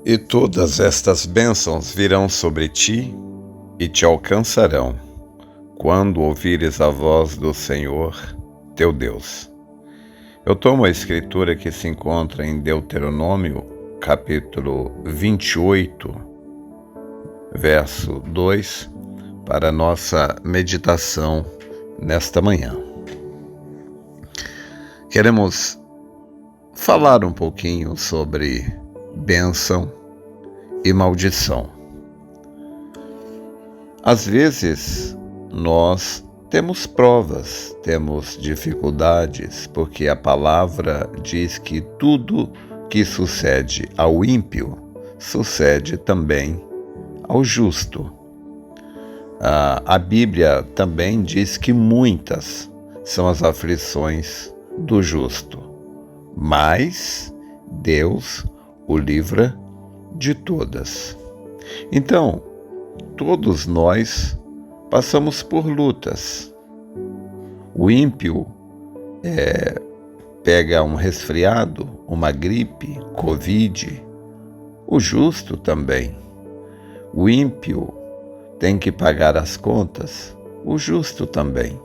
E todas estas bênçãos virão sobre ti e te alcançarão, quando ouvires a voz do Senhor, teu Deus. Eu tomo a escritura que se encontra em Deuteronômio, capítulo 28, verso 2, para nossa meditação nesta manhã. Queremos falar um pouquinho sobre bênção e maldição. Às vezes, nós temos provas, temos dificuldades, porque a palavra diz que tudo que sucede ao ímpio sucede também ao justo. A Bíblia também diz que muitas são as aflições do justo, mas Deus o livra de todas. Então, todos nós passamos por lutas. O ímpio pega um resfriado, uma gripe, Covid. O justo também. O ímpio tem que pagar as contas. O justo também.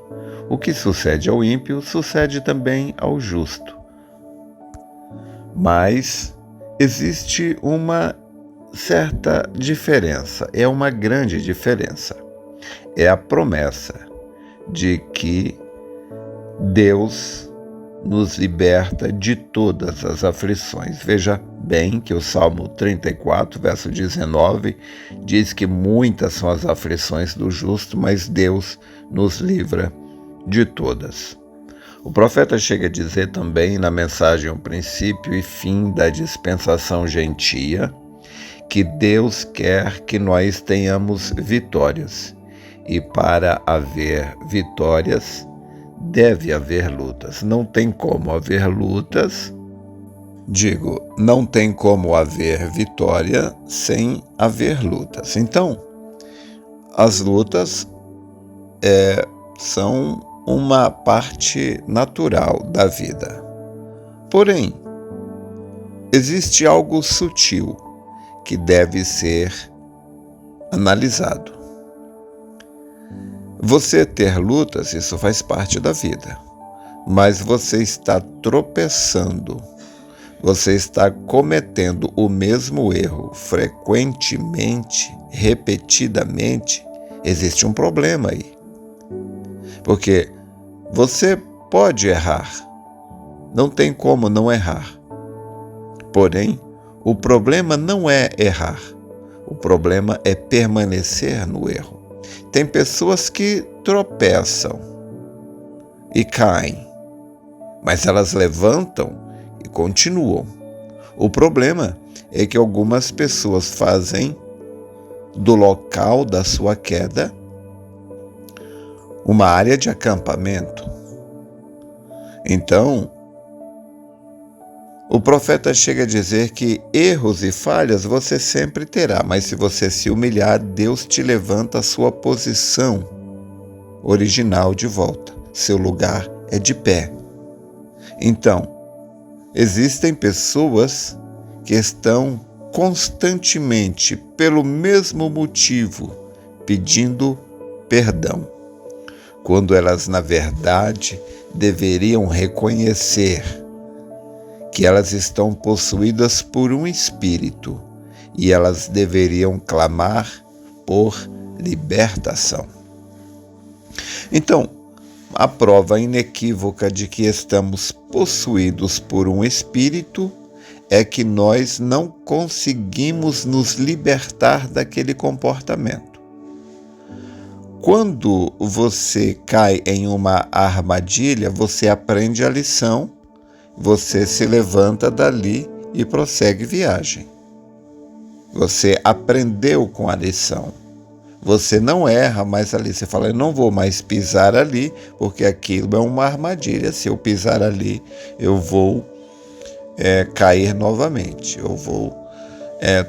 O que sucede ao ímpio sucede também ao justo. Mas existe uma certa diferença, é uma grande diferença. É a promessa de que Deus nos liberta de todas as aflições. Veja bem que o Salmo 34, verso 19, diz que muitas são as aflições do justo, mas Deus nos livra de todas. O profeta chega a dizer também na mensagem O Princípio e Fim da Dispensação Gentia que Deus quer que nós tenhamos vitórias. E para haver vitórias, deve haver lutas. Não tem como haver lutas, não tem como haver vitória sem haver lutas. Então, as lutas são uma parte natural da vida. Porém, existe algo sutil que deve ser analisado. Você ter lutas, isso faz parte da vida, mas você está tropeçando, você está cometendo o mesmo erro frequentemente, repetidamente, existe um problema aí. Porque você pode errar, não tem como não errar. Porém, o problema não é errar, o problema é permanecer no erro. Tem pessoas que tropeçam e caem, mas elas levantam e continuam. O problema é que algumas pessoas fazem do local da sua queda uma área de acampamento. Então, o profeta chega a dizer que erros e falhas você sempre terá, mas se você se humilhar, Deus te levanta a sua posição original de volta. Seu lugar é de pé. Então, existem pessoas que estão constantemente, pelo mesmo motivo, pedindo perdão, quando elas, na verdade, deveriam reconhecer que elas estão possuídas por um espírito e elas deveriam clamar por libertação. Então, a prova inequívoca de que estamos possuídos por um espírito é que nós não conseguimos nos libertar daquele comportamento. Quando você cai em uma armadilha, você aprende a lição, você se levanta dali e prossegue viagem. Você aprendeu com a lição. Você não erra mais ali. Você fala, eu não vou mais pisar ali, porque aquilo é uma armadilha. Se eu pisar ali, eu vou cair novamente. Eu vou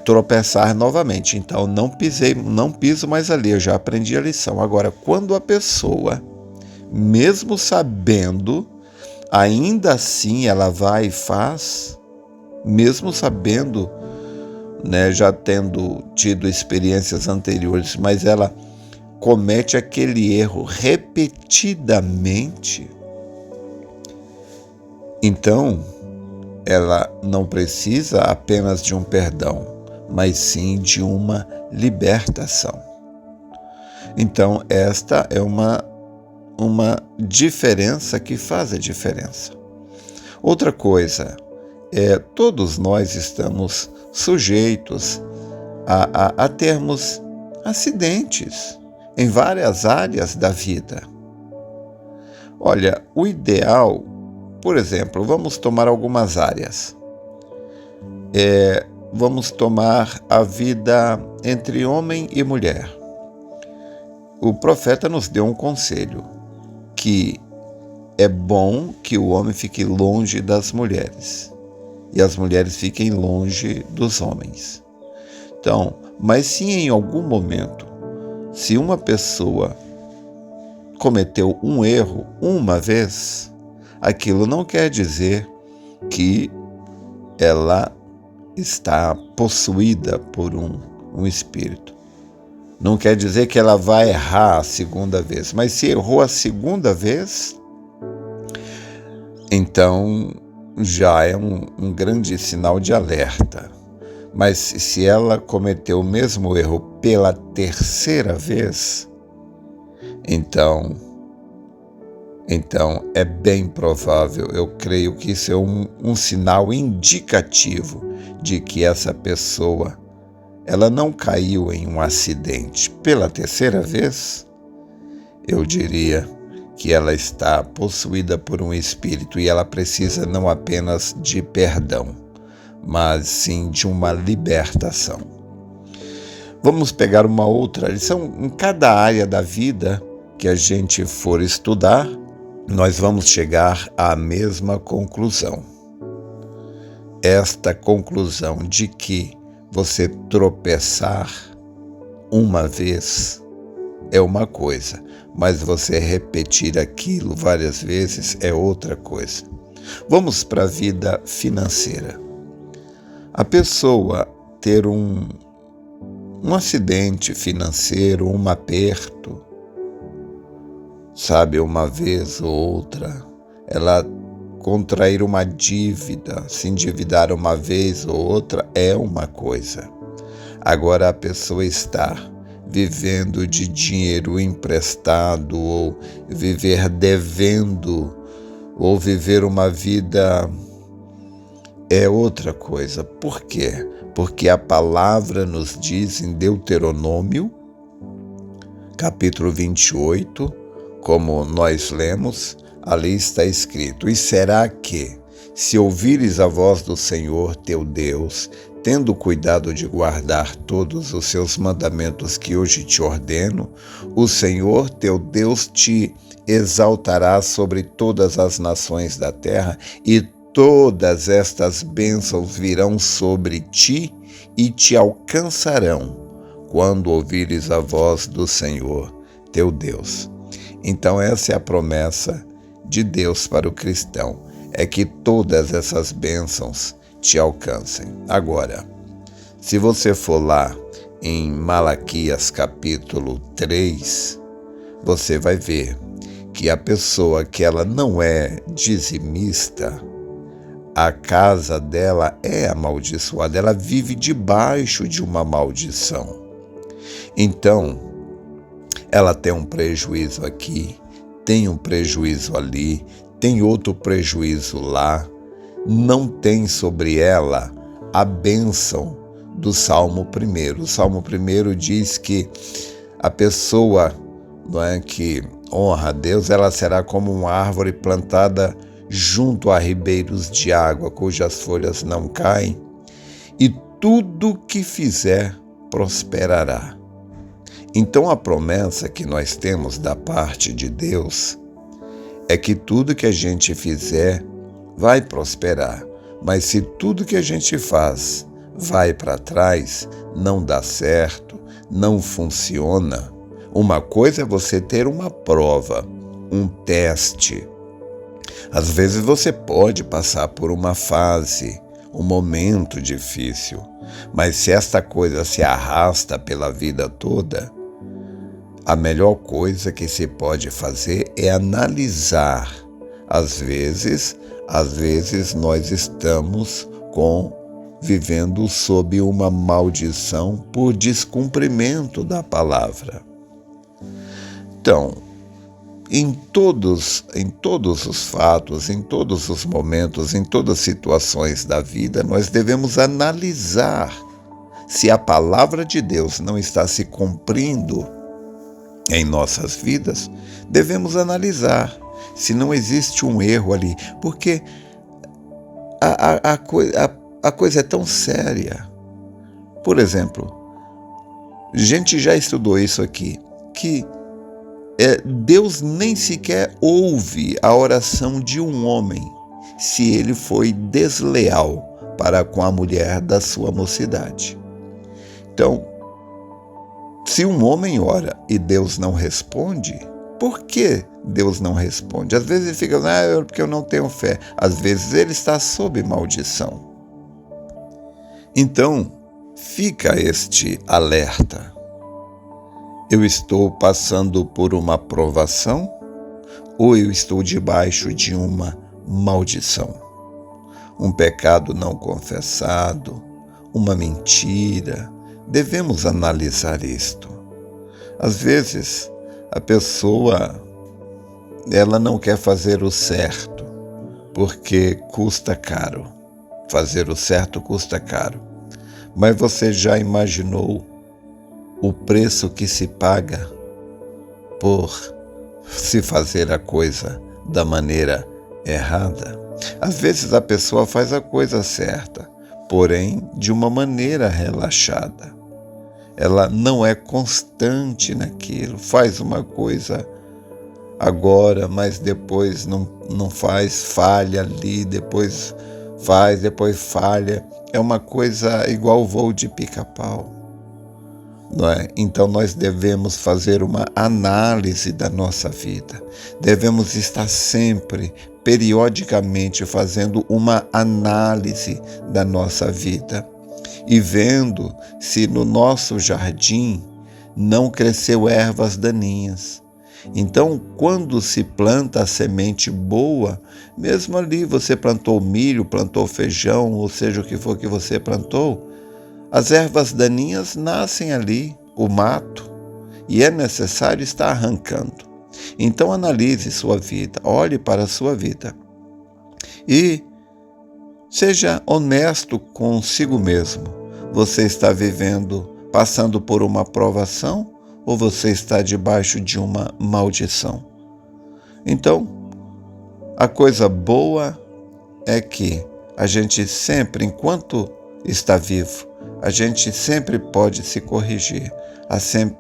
tropeçar novamente. Então, não piso mais ali. Eu já aprendi a lição. Agora, quando a pessoa, mesmo sabendo, ainda assim ela vai e faz, mesmo sabendo né, já tendo tido experiências anteriores, mas ela comete aquele erro repetidamente, então ela não precisa apenas de um perdão, mas sim de uma libertação. Então esta é uma diferença que faz a diferença. Outra coisa, todos nós estamos sujeitos a termos acidentes em várias áreas da vida. Olha, o ideal, por exemplo, vamos tomar algumas áreas. Vamos tomar a vida entre homem e mulher. O profeta nos deu um conselho, que é bom que o homem fique longe das mulheres e as mulheres fiquem longe dos homens. Então, mas se em algum momento, se uma pessoa cometeu um erro uma vez, aquilo não quer dizer que ela está possuída por um espírito. Não quer dizer que ela vai errar a segunda vez, mas se errou a segunda vez, então já é um grande sinal de alerta. Mas se ela cometeu o mesmo erro pela terceira vez, então é bem provável, eu creio que isso é um sinal indicativo de que essa pessoa, ela não caiu em um acidente pela terceira vez. Eu diria que ela está possuída por um espírito e ela precisa não apenas de perdão, mas sim de uma libertação. Vamos pegar uma outra lição. Em cada área da vida que a gente for estudar, nós vamos chegar à mesma conclusão. Esta conclusão de que você tropeçar uma vez é uma coisa, mas você repetir aquilo várias vezes é outra coisa. Vamos para a vida financeira. A pessoa ter um acidente financeiro, um aperto, sabe, uma vez ou outra, ela contrair uma dívida, se endividar uma vez ou outra é uma coisa. Agora a pessoa está vivendo de dinheiro emprestado, ou viver devendo, ou viver uma vida é outra coisa. Por quê? Porque a palavra nos diz em Deuteronômio, capítulo 28, como nós lemos, ali está escrito: e será que, se ouvires a voz do Senhor teu Deus, tendo cuidado de guardar todos os seus mandamentos que hoje te ordeno, o Senhor teu Deus te exaltará sobre todas as nações da terra, e todas estas bênçãos virão sobre ti e te alcançarão quando ouvires a voz do Senhor teu Deus. Então essa é a promessa de Deus para o cristão, é que todas essas bênçãos te alcancem. Agora, se você for lá em Malaquias capítulo 3, você vai ver que a pessoa que ela não é dizimista, a casa dela é amaldiçoada, ela vive debaixo de uma maldição. Então, ela tem um prejuízo aqui, tem um prejuízo ali, tem outro prejuízo lá, não tem sobre ela a bênção do Salmo 1. O Salmo 1 diz que a pessoa, não é, que honra a Deus, ela será como uma árvore plantada junto a ribeiros de água, cujas folhas não caem, e tudo que fizer prosperará. Então a promessa que nós temos da parte de Deus é que tudo que a gente fizer vai prosperar, mas se tudo que a gente faz vai para trás, não dá certo, não funciona. Uma coisa é você ter uma prova, um teste. Às vezes você pode passar por uma fase um momento difícil, mas se esta coisa se arrasta pela vida toda, a melhor coisa que se pode fazer é analisar. Às vezes nós estamos vivendo sob uma maldição por descumprimento da palavra. Então, em todos os fatos, em todos os momentos, em todas as situações da vida, nós devemos analisar se a palavra de Deus não está se cumprindo em nossas vidas. Devemos analisar se não existe um erro ali, porque a coisa é tão séria. Por exemplo, a gente já estudou isso aqui, que Deus nem sequer ouve a oração de um homem se ele foi desleal para com a mulher da sua mocidade. Então, se um homem ora e Deus não responde, por que Deus não responde? Às vezes ele fica, porque eu não tenho fé. Às vezes ele está sob maldição. Então, fica este alerta. Eu estou passando por uma provação ou eu estou debaixo de uma maldição? Um pecado não confessado, uma mentira. Devemos analisar isto. Às vezes, a pessoa ela não quer fazer o certo, porque custa caro. Fazer o certo custa caro. Mas você já imaginou o preço que se paga por se fazer a coisa da maneira errada? Às vezes a pessoa faz a coisa certa, porém de uma maneira relaxada. Ela não é constante naquilo, faz uma coisa agora, mas depois não faz, falha ali, depois faz, depois falha. É uma coisa igual o voo de pica-pau, não é? Então nós devemos fazer uma análise da nossa vida. Devemos estar sempre, periodicamente, fazendo uma análise da nossa vida e vendo se no nosso jardim não cresceu ervas daninhas. Então, quando se planta a semente boa, mesmo ali você plantou milho, plantou feijão, ou seja, o que for que você plantou, as ervas daninhas nascem ali, o mato, e é necessário estar arrancando. Então, analise sua vida, olhe para a sua vida e seja honesto consigo mesmo. Você está passando por uma provação ou você está debaixo de uma maldição? Então, a coisa boa é que a gente sempre, enquanto está vivo, a gente sempre pode se corrigir,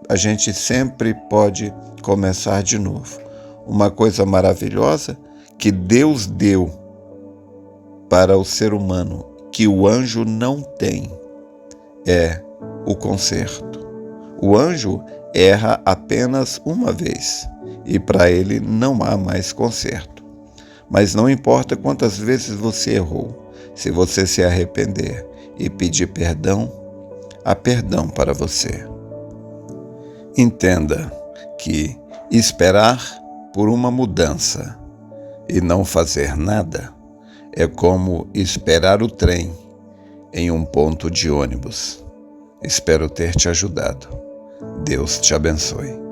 a gente sempre pode começar de novo. Uma coisa maravilhosa que Deus deu para o ser humano, que o anjo não tem, é o conserto. O anjo erra apenas uma vez e para ele não há mais conserto. Mas não importa quantas vezes você errou, se você se arrepender e pedir perdão, há perdão para você. Entenda que esperar por uma mudança e não fazer nada é como esperar o trem em um ponto de ônibus. Espero ter te ajudado. Deus te abençoe.